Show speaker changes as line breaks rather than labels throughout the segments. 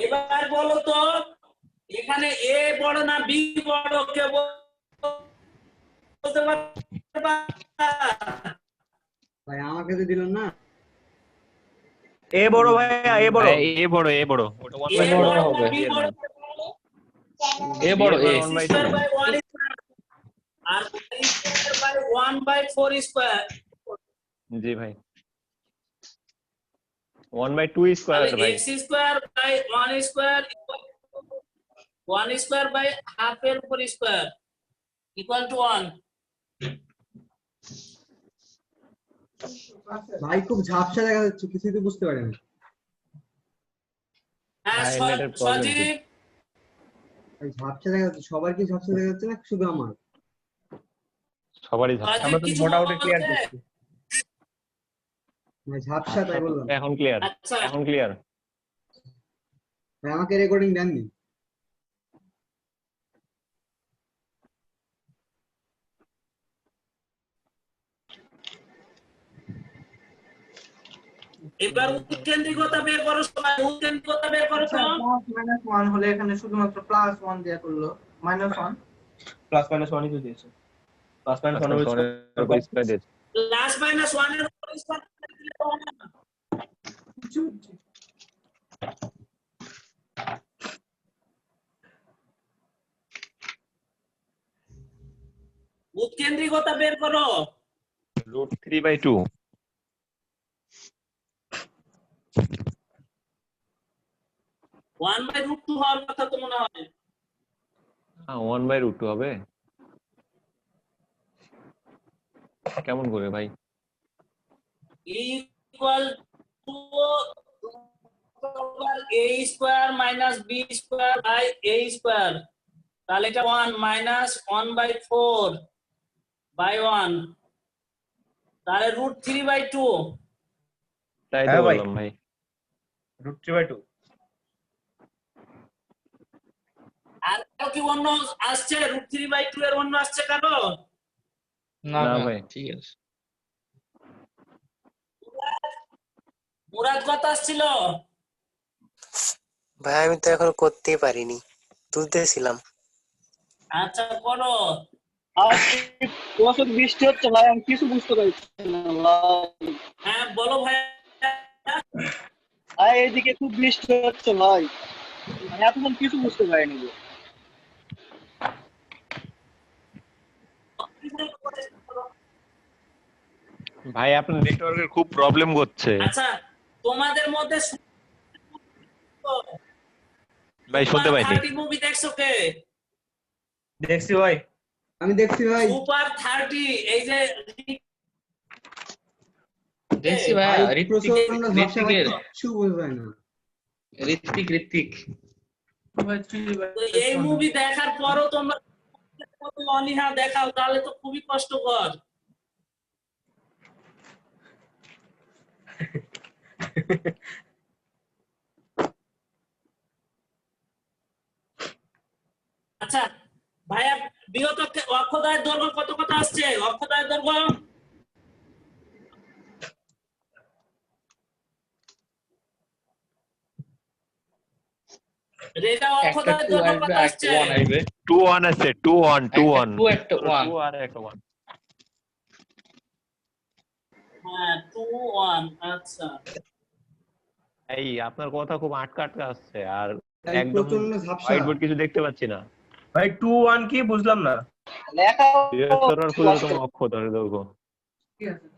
এবার বলো তো এখানে এ বড় না বি বড় কে বলতে পারবা?
ভাই আমাকে তো দিলেন না।
এ বড় ভাইয়া, এ বড়।
এ বড়, এ বড়। ওটা
এ
1/2
বড় না
হবে।
বি বড়?
এ বড়, এ
x স্কয়ার বাই 1 স্কয়ার আর y স্কয়ার বাই 1/4 স্কয়ার।
জি ভাই, 1/2 স্কয়ার
তাহলে
ভাই।
x square by 1 square 1 square by half এর উপর স্কয়ার ইকুয়াল টু 1।
ভাই খুব ঝাপসা দেখা যাচ্ছে, কিছুই তো বুঝতে পারি না।
হ্যাঁ
ভাই, নেটের প্রবলেম কি?
সজীব
ভাই ঝাপসা দেখা যাচ্ছে, সবার কি ঝাপসা দেখা যাচ্ছে না শুধু আমার?
সবারই ঝাপসা।
সজীব
আমরা তো
কিছু
মোটামুটি ক্লিয়ার
বলছে?
করছি।
ভাই ঝাপসা তাই বললাম।
এখন ক্লিয়ার,
আচ্ছা
এখন ক্লিয়ার।
ভাই আমাকে রেকর্ডিং দেননি।
এবার উৎকেন্দ্রিকতা বের করো সবাই, উৎকেন্দ্রিকতা বের করো তো।
-1 হলে এখানে শুধুমাত্র +1 দেয়া করলো, -1
+-1 ই তো দিয়েছে। +-1
এর উপর স্কয়ার দিয়েছে।
প্লাস মাইনাস 1 এর উপর স্কয়ার দিলে তো হবে না। উৎকেন্দ্রিকতা বের করো।
√3/2।
1/√2 হওয়ার কথা তো মনে হয়।
1/√2 হবে কেমন করে ভাই?
Equal to a square minus b square by a square. তাহলে এটা 1 মাইনাস 1/4 বাই 1, তাহলে √3/2।
তাই তো
হ্যাঁ ভাই।
বললাম ভাই।
√3/2।
আর কারো কি অন্য আসছে? √3/2 এর অন্য আসছে কারো?
না ভাই,
ঠিক আছে।
মুরাদ কত আসছিল?
ভাই আমি তো এখন করতেই পারিনি, তুলতেছিলাম।
আচ্ছা করো।
প্রচুর বৃষ্টি হচ্ছে ভাই, আমি কিছু বুঝতে পারছি না ভাই।
হ্যাঁ বলো ভাই।
ভাই এইদিকে খুব বৃষ্টি হচ্ছে ভাই, আমি এতক্ষণ কিছু বুঝতে পারিনি গো।
ভাই আপনার নেটওয়ার্কের খুব প্রবলেম করছে
আচ্ছা তোমাদের মধ্যে
ভাই, শুনতে পাইনি।
30 মুভি দেখছো কে?
দেখছি ভাই।
আমি দেখছি ভাই।
সুপার 30 এই যে
দেখছি ভাই,
ভাই প্রচন্ড ঝাপসা ভাই,
ঋত্বিকের
কিচ্ছু বোঝা যায় না।
ঋত্বিক
তো এই মুভি দেখার পরও তোমরা অনীহা দেখাও, তাহলে তো খুবই কষ্টকর। আচ্ছা ভাইয়া বিগত অক্ষদায়ের দৈর্ঘ্য কত কত আসছে? অক্ষদায়ের দৈর্ঘ্য রেজা
একটা
অক্ষদায়ের
2
দৈর্ঘ্য
আসবে
কত
আর
আসছে?
1 আসবে।
2-1 আছে, 2-1, 2-1।
2 একটা 1।
2 আর একটা 1।
হ্যাঁ 2-1। আচ্ছা
এই আপনার কথা খুব আটকা আটকা আসছে, আর
ভাই
একদম
প্রচন্ড ঝাপসা।
হোয়াইট বোর্ড কিছু দেখতে পাচ্ছি না।
ভাই 2-1 কি বুঝলাম না।
লেখা
বৃহত্তর ক্ষুদ্রতম অক্ষর দৈর্ঘ্য।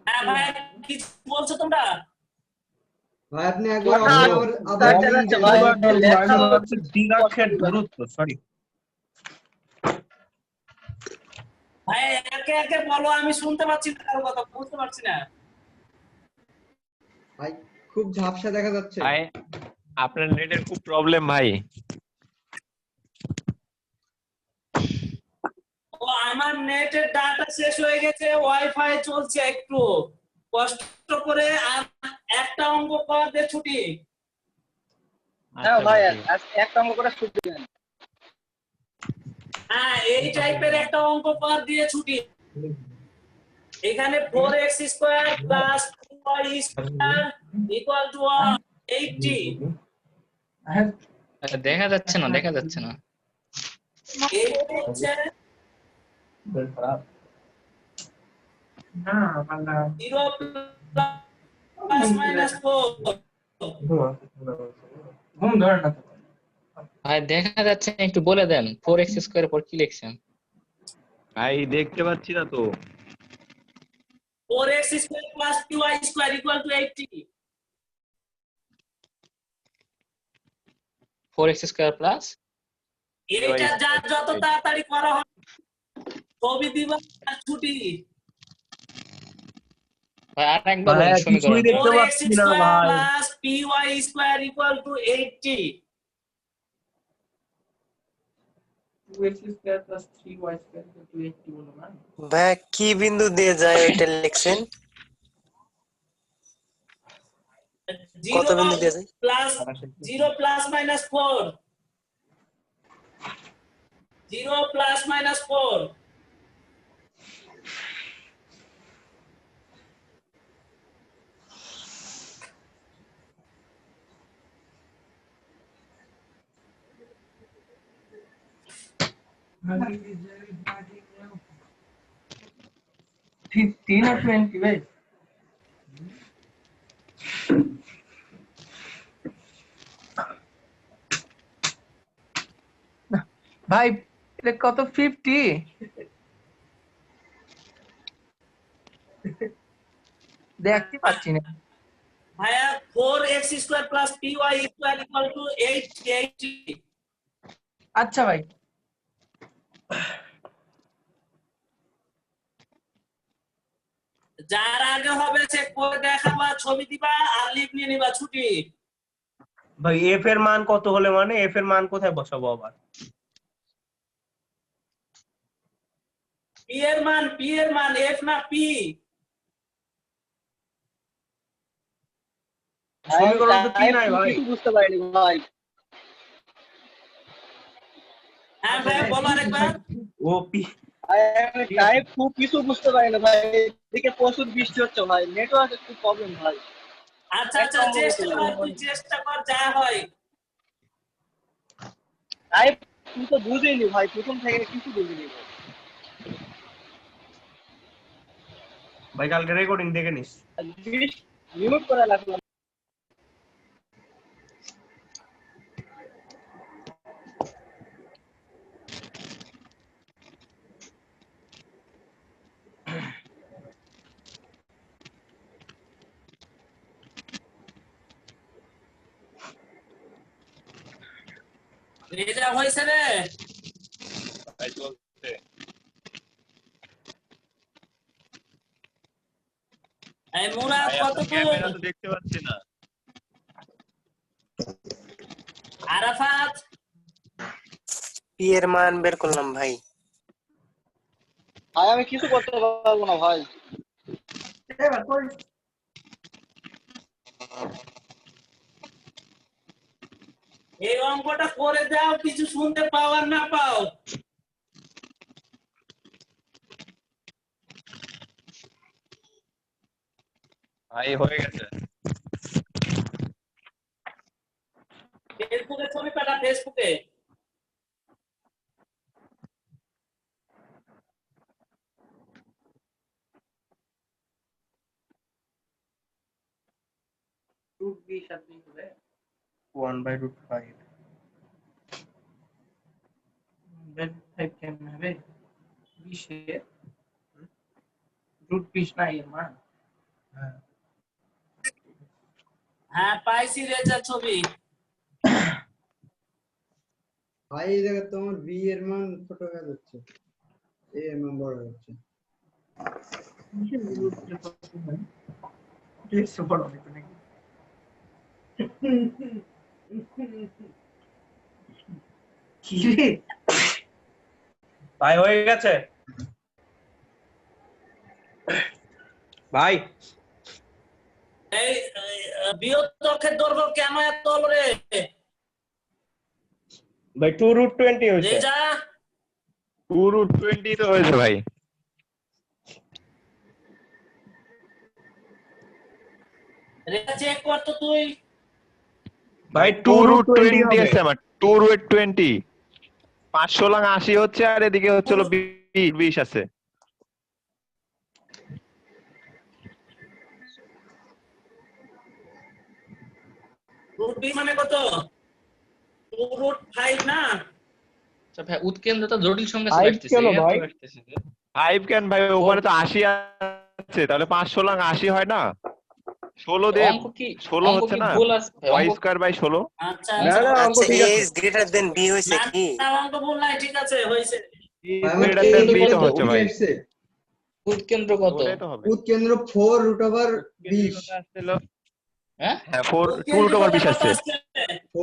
হ্যাঁ ভাই কি বলছো তোমরা?
ভাই আপনি একবার
লেখা
আবার
যাচ্ছে ভাই, লেখা
হচ্ছে দ্বিঘাক্ষের দূরত্ব, সরি।
ভাই একে একে বলো, আমি শুনতে পাচ্ছি না কারো কথা, বুঝতে পারছি না।
ভাই খুব ঝাপসা দেখা যাচ্ছে।
ভাই আপনার নেটের খুব প্রবলেম ভাই।
ও আমার নেটের ডাটা শেষ হয়ে গেছে, ওয়াইফাই চলছে একটু কষ্ট করে। আর একটা অঙ্ক কর দে ছুটি।
হ্যাঁ
আচ্ছা
ভাই,
ভাই, ঠিক আছে।
একটা অঙ্ক করে ছুটি দেন।
হ্যাঁ এই টাইপের একটা অঙ্ক কর দিয়ে ছুটি। এখানে 4x square plus 2y square equal to 80।
দেখা যাচ্ছে না, দেখা যাচ্ছে না।
এইটা হচ্ছে 0 প্লাস মাইনাস 4।
ভাই দেখা যাচ্ছে না, একটু বলে দেন 4x স্কয়ারের পর কি লিখছেন?
ভাই দেখতে পাচ্ছি না তো।
4x square plus 2y square equal to 80।
4x square plus
এইটা যা যত তাড়াতাড়ি করা হবে ছবি দিবা আর ছুটি।
ভাই আর একবার বলেন
ভাইয়া কিছুই
সমীকরণ।
দেখতে
4x
পাচ্ছি না
স্কয়ার
ভাই।
Plus py square equal to 80।
ভাইয়া কি বিন্দু দিয়ে যায় এটা লিখছেন? কত
0
বিন্দু দিয়ে যায়?
Plus 0 plus minus 4। 0 plus minus 4।
ভাই এটা কত 50? দেখতে পাচ্ছি না।
ভাইয়া 4x square plus py square equal to 80।
আচ্ছা ভাই
যার আগে হবে চেক করে দেখাবা, ছবি দিবা আর লিখ নিয়ে নিবা ছুটি।
ভাই এফ এর মান কত হলে মানে এফ এর মান কোথায় বসাবো আবার?
p এর মান f না p।
সমীকরণ তো কি নাই ভাই?
কিছু বুঝতে পারিনি ভাই।
হ্যাঁ ভাই বলো আরেকবার।
ও পি
টাইপ খুব কিছু বুঝতে পারি না ভাই, এদিকে প্রচুর বৃষ্টি হচ্ছে ভাই, নেটওয়ার্কের খুব প্রবলেম ভাই।
আচ্ছা আচ্ছা চেষ্টা কর, তুই চেষ্টা কর যা হয়।
টাইপ তুই তো বুঝিনি ভাই, প্রথম থেকে কিছু বুঝিনি ভাই।
ভাই কালকে রেকর্ডিং দেখে নিস।
রিমুভ করে রাখলাম।
রেজা হয়েছে রে। এই মুরাদ
ভাই
কত
আপনার ক্যামেরা তো দেখতে পাচ্ছি না।
আরাফাত
পি এর মান বের করলাম ভাই।
ভাই আমি কিছু করতে পারবো না ভাই।
এই অঙ্কটা করে দাও, কিছু শুনতে পাও আর না পাও।
ভাই হয়ে গেছে।
ফেসবুকে ছবি পাঠা, ফেসবুকে।
ওয়ান বাই রুট 5 কেমন হবে? 20 রুট 20 না এর মান।
হ্যাঁ পাইছি রেজা ছবি।
ভাই এই জায়গায় তোমার বি এর মান ছোট হয়ে যাচ্ছে, এ এর মান বড় হয়ে যাচ্ছে।
কি রে
ভাই হয়ে গেছে ভাই।
এই বৃহত্তরের দৈর্ঘ্য কেন এত হলো রে
ভাই 2 রুট 20 হয়েছে।
রেজা?
2√20 তো হয়েছে ভাই।
রেজা চেক কর তো তুই।
ভাই
2 রুট
2
20
হবে।
আছে আমার 2 রুট 20 500 লাং 80 হচ্ছে আর এদিকে হচ্ছে হলো 20 আছে।
রুট বি মানে কত? 2 রুট 5 না?
আচ্ছা ভাই উৎকেন্দ্র তো জটিল সংখ্যা চলে
5
আসতেছে
কেন
এত
ভাই?
আসতেছে যে
5 কেন ভাই, ওখানে তো 80 আছে, তাহলে 500 লাং 80 হয় না? 16 দিয়ে
অঙ্ক কি
16
অঙ্ক
হচ্ছে
কি
না?
ভুল আছে ভাই
y
অঙ্ক
স্কয়ার বাই 16।
আচ্ছা
না
আচ্ছা
না অঙ্ক
আচ্ছা
ঠিক
এ
আছে।
ইজ গ্রেটার দেন বি হইছে
না
কি?
না, অঙ্ক ভুল নাই, ঠিক আছে হয়েছে।
ভাই আমার
এটা
এ
দেন বি
কত
তো হচ্ছে
বি
ভাই,
আসছে?
উৎকেন্দ্র কত?
ওটাই তো হবে।
উৎকেন্দ্র 4 রুট ওভার 20।
কত আসছিল?
হ্যাঁ
হ্যাঁ 4 2
উৎকেন্দ্র
রুট ওভার
কত
20
কত
আসছে,
আসছে?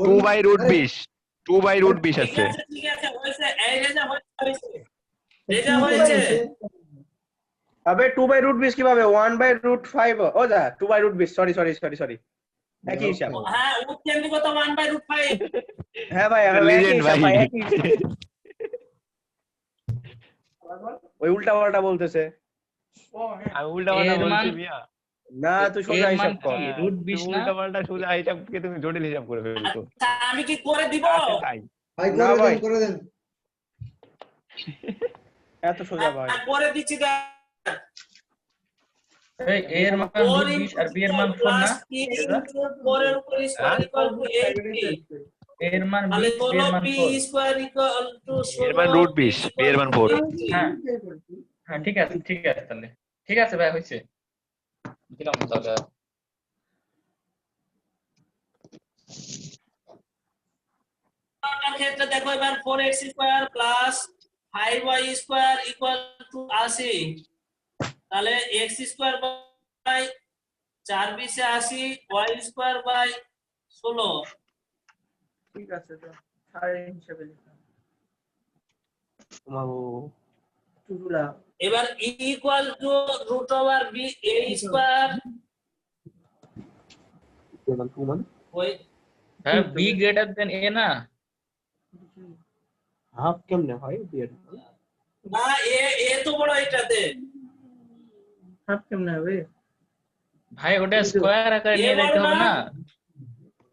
2 বাই রুট
আরে
20, 2 বাই রুট 20
ঠিক
আসছে।
আছে ঠিক আছে হয়েছে, এই রেজা হয়েছে, রেজা
2 কেন
হয়েছে।
হচ্ছে?
তবে 2/√20 কিভাবে? 1/√5 ও যা 2/√20 সরি একই হিসাব।
হ্যাঁ উৎকেন্দ্র কত 1/√5।
হ্যাঁ ভাই একই
লিজেন্ড
হিসাব
ভাই।
ভাই একই হিসাব। ওই উল্টা পাল্টা বলতেছে।
আমি উল্টা পাল্টা
এর মান
বলছি মিয়া।
না তুই সোজা
এর মান
হিসাব
কি
কর।
রুট
তুমি
20 না?
উল্টা পাল্টা সোজা হিসাবকে তুমি জটিল হিসাব করে ফেলছো।
আচ্ছা আমি কি করে দিব?
আছে তাই।
ভাই
না ভাই।
করে দেন
এত সোজা ভাই।
করে দিচ্ছি দেখ।
এই a এর মান
4
রুট 20
ইনটু
আর b এর মান 4
প্লাস
না?
3 ইনটু 4 এর উপর স্কয়ার
হ্যাঁ?
Equal to 80।
a এর মান
তাহলে
20 b এর
16
মান
বি
4।
স্কয়ার ইকুয়াল টু
এর মান
16
রুট
বি
20, বি এর মান 4।
হ্যাঁ হ্যাঁ ঠিক আছে তাহলে ঠিক আছে ভাই হয়েছে দিলাম তাহলে।
ক্ষেত্রে দেখো এবার 4x square plus 5y square equal to 80। তাহলে x স্কয়ার বাই 4 20 এ 80 y স্কয়ার বাই 16।
ঠিক আছে তো সাড়ে হিসাবে লিখলাম।
তোমাগো
টুটুলা
এবার equal to root over b a square ওই
হ্যাঁ b গ্রেটার দেন a না?
হাফ কেমনে হয় বিয়ের?
না এ তো বড় এটাতে,
হাফ কেমনে হবে?
ভাই ওটা স্কয়ার আকারে
এ
নিয়ে
বড়
যাইতে হবে
না?
না?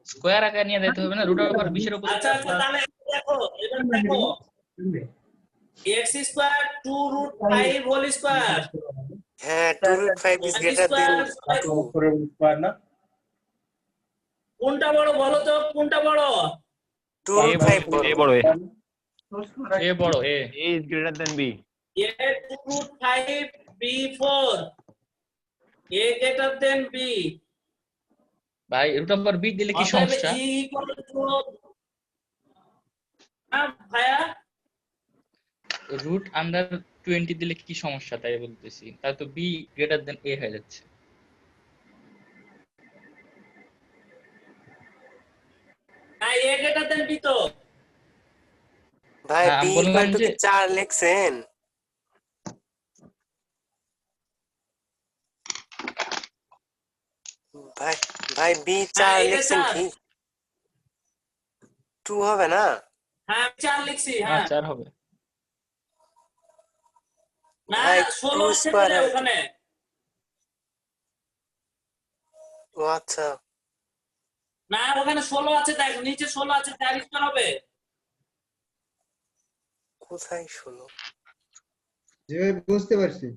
স্কয়ার আকারে নিয়ে যাইতে হবে না? রুট ওভার 20 এর উপর
আচ্ছা আচ্ছা তাহলে দেখো এবার দেখো x square 2 root 5 whole square
হ্যাঁ 2 রুট 5 ইজ গ্রেটার দেন 2।
না
কোনটা বড় বলো তো, কোনটা বড়?
2 রুট 5 বড়।
এ বড় এ।
a বড় a।
A is greater than B.
a 2 root 5 b 4 a greater than b।
ভাই রুট ওভার b দিলে কি
অতএব
সমস্যা?
e equal to ভাইয়া
রুট আন্ডার 20 দিলে কি সমস্যা তাই বলতেছি, তাহলে তো b গ্রেটার দেন a হয়ে যাচ্ছে।
না a greater than b তো।
ভাই
হ্যাঁ,
বি
আমি বললাম
ইকুয়াল টু
যে
কি 4 লিখছেন? ভাই ভাই বি 4
এটা
লিখছেন
4।
কি? 2 হবে না?
হ্যাঁ 4 লিখছি,
হ্যাঁ
হ্যাঁ
4 হবে।
না
ভাই
16
2
আছে
স্কয়ার
তো ওখানে।
ও আচ্ছা
না ওখানে 16 আছে, দেখ নিচে 16 আছে, 4 স্কয়ার হবে।
কোথায় 16?
যেভাবে বুঝতে পারছি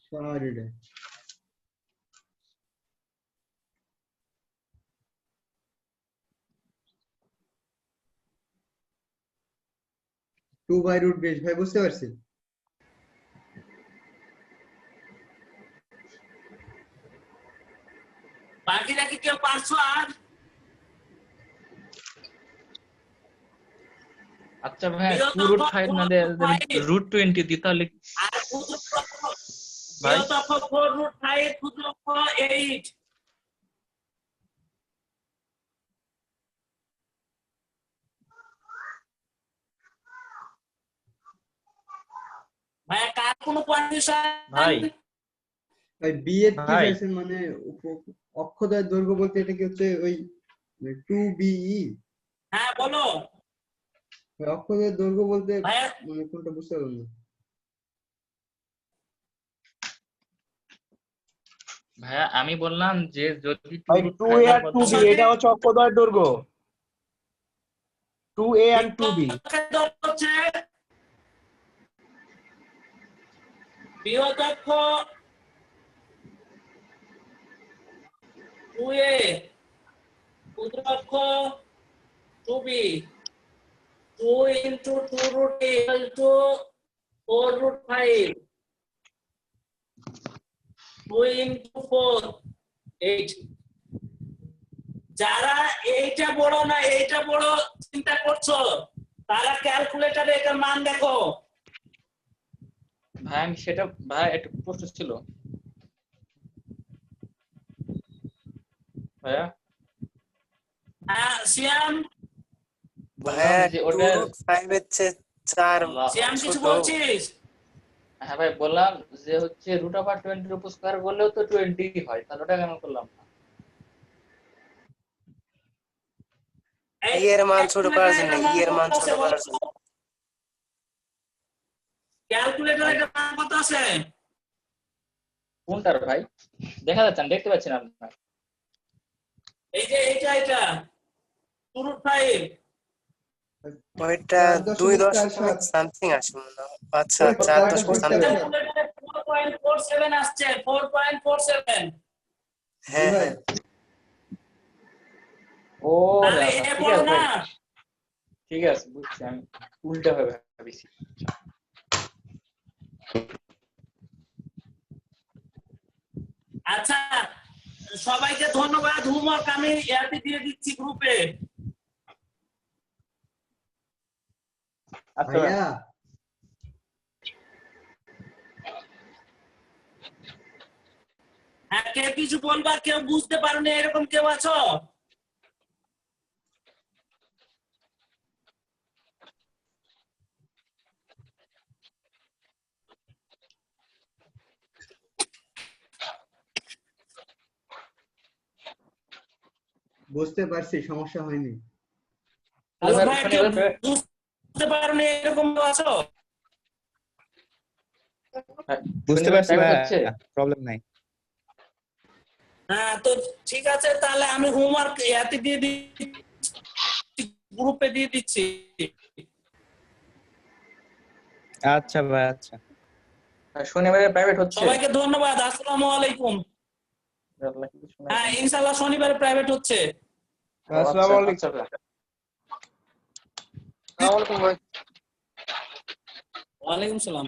সরি রে 2/√20 ভাই বুঝতে পারছি।
বাকিটা কি কেউ পারছো আর?
আচ্ছা ভাই 2 রুট 5 না দিয়ে রুট 20 দিই তাহলে
আর ক্ষুদ্রতম
ভাই
বৃহত্তম 4 রুট 5 ক্ষুদ্রতম 8। ভাই কার কোনো কন্ডিশন?
ভাই
ভাই বি এর কি
ভাই।
চাইছেন মানে অক্ষদ্বয়ের দৈর্ঘ্য বলতে এটা কি হচ্ছে ওই 2BE?
হ্যাঁ বলো
অক্ষদ্বয়ের দৈর্ঘ্য বলতে
ভাইয়া।
মানে কোনটা বুঝতে পারলাম না।
ভাইয়া আমি বললাম যে যদি
ভাই 2a আর 2b এটা হচ্ছে অক্ষদ্বয়ের দৈর্ঘ্য 2a and 2b
হচ্ছে বৃহৎ অক্ষ 2a, ক্ষুদ্র অক্ষ 2b, 2 into 2 root a equal to 4 root 5, 2 into 4, 8. যারা এইটা বড় না এইটা বড় চিন্তা করছো তারা ক্যালকুলেটরে এটার মান দেখো।
ভাই আমি সেটা ভাই একটু প্রশ্ন ছিল ভাইয়া।
হ্যাঁ সিয়াম,
ভাইয়া
যে
2
ওটা
root 5 এর চেয়ে 4
সিয়াম কিছু
ছোট।
বলছিস?
হ্যাঁ ভাই বললাম যে হচ্ছে রুট ওভার 20 এর উপর স্কয়ার করলেও তো 20 হয়, তাহলে ওটা কেন করলাম না?
ই এর মান ছোট করার জন্য, ই এর মান ছোট করার জন্য।
ক্যালকুলেটরে এটা মান কত আছে?
কোনটার ভাই দেখা যাচ্ছে না, দেখতে পাচ্ছি না আপনার।
এই যে এটা 2 root 5,
ওইটা 2 সামথিং আসে মনে হয়। আচ্ছা 4 সামথিং।
ক্যালকুলেটরে 4.47 আসছে, 4.47।
হ্যাঁ হ্যাঁ
ও
তাহলে
আচ্ছা,
এ
ঠিক
বড়
আছে
না?
ভাই, ঠিক আছে বুঝছি, আমি উল্টা ভাবে ভাবিছি।
আচ্ছা সবাইকে ধন্যবাদ, হোমওয়ার্ক আমি ইয়াতে দিয়ে দিচ্ছি গ্রুপে।
আচ্ছা ভাই।
ভাইয়া
হ্যাঁ কে কিছু বলবা, কেউ বুঝতে পারোনি এরকম কেউ আছো?
বুঝতে পারছি, সমস্যা হয়নি।
হ্যালো ভাই, কেউ
শনিবার
বুঝতে পারোনি এরকম কেউ আছো?
বুঝতে পারছি ভাই,
হচ্ছে
প্রবলেম নাই।
হ্যাঁ তো ঠিক আছে, তাহলে আমি হোমওয়ার্ক ইয়াতে দিয়ে দিচ্ছি, গ্রুপে দিয়ে দিচ্ছি।
আচ্ছা ভাই, আচ্ছা।
শনিবারে প্রাইভেট হচ্ছে।
সবাইকে ধন্যবাদ, আসসালামু আলাইকুম। হ্যাঁ ইনশাআল্লাহ শনিবারে প্রাইভেট হচ্ছে।
আসসালামু আলাইকুম।
আচ্ছা ভাই। আসসালামু আলাইকুম ভাই।
ওয়ালাইকুম সালাম।